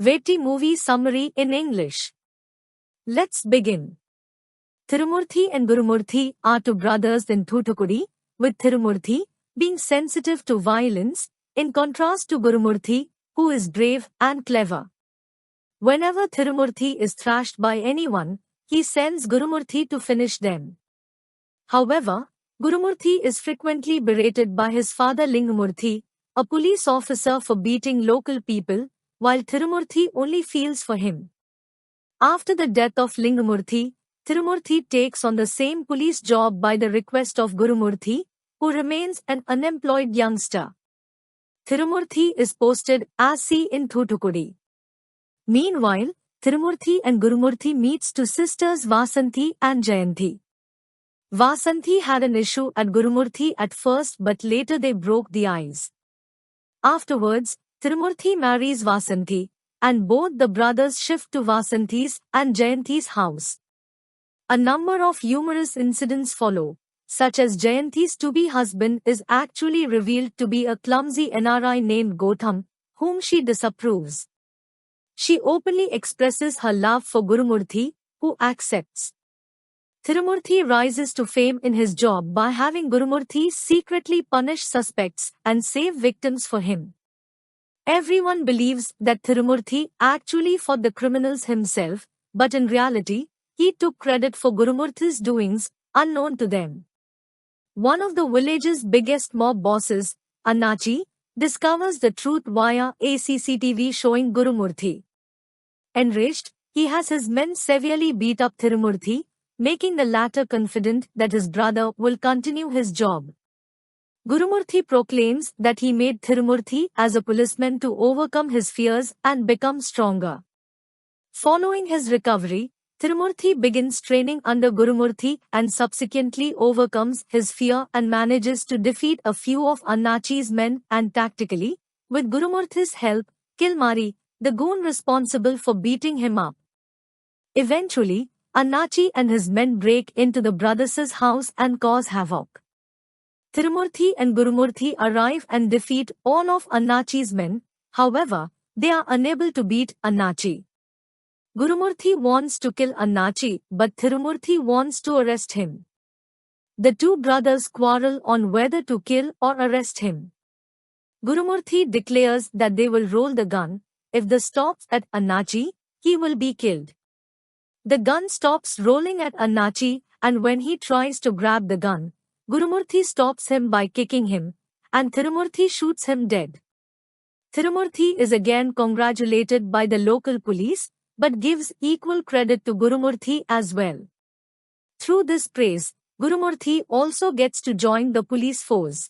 Veti movie summary in English. Let's begin. Thirumurthy and Gurumurthy are two brothers in Thoothukudi, with Thirumurthy being sensitive to violence, in contrast to Gurumurthy, who is brave and clever. Whenever Thirumurthy is thrashed by anyone, he sends Gurumurthy to finish them. However, Gurumurthy is frequently berated by his father Lingamurthy, a police officer, for beating local people, while Thirumurthy only feels for him. After the death of Lingamurthy, Thirumurthy takes on the same police job by the request of Gurumurthy, who remains an unemployed youngster. Thirumurthy is posted as C in Thoothukudi. Meanwhile, Thirumurthy and Gurumurthy meets two sisters Vasanthi and Jayanthi. Vasanthi had an issue at Gurumurthy at first, but later they broke the ice. Afterwards, Thirumurthy marries Vasanthi, and both the brothers shift to Vasanthi's and Jayanthi's house. A number of humorous incidents follow, such as Jayanthi's to-be husband is actually revealed to be a clumsy NRI named Gautam, whom she disapproves. She openly expresses her love for Gurumurthy, who accepts. Thirumurthy rises to fame in his job by having Gurumurthy secretly punish suspects and save victims for him. Everyone believes that Thirumurthy actually fought the criminals himself, but in reality, he took credit for Gurumurthy's doings, unknown to them. One of the village's biggest mob bosses, Annachi, discovers the truth via a CCTV showing Gurumurthy. Enraged, he has his men severely beat up Thirumurthy, making the latter confident that his brother will continue his job. Gurumurthy proclaims that he made Thirumurthy as a policeman to overcome his fears and become stronger. Following his recovery, Thirumurthy begins training under Gurumurthy and subsequently overcomes his fear and manages to defeat a few of Annachi's men and tactically, with Gurumurthy's help, kill Mari, the goon responsible for beating him up. Eventually, Annachi and his men break into the brothers' house and cause havoc. Thirumurthy and Gurumurthy arrive and defeat all of Annachi's men, however, they are unable to beat Annachi. Gurumurthy wants to kill Annachi, but Thirumurthy wants to arrest him. The two brothers quarrel on whether to kill or arrest him. Gurumurthy declares that they will roll the gun. If the stops at Annachi, he will be killed. The gun stops rolling at Annachi, and when he tries to grab the gun, Gurumurthy stops him by kicking him, and Thirumurthy shoots him dead. Thirumurthy is again congratulated by the local police, but gives equal credit to Gurumurthy as well. Through this praise, Gurumurthy also gets to join the police force.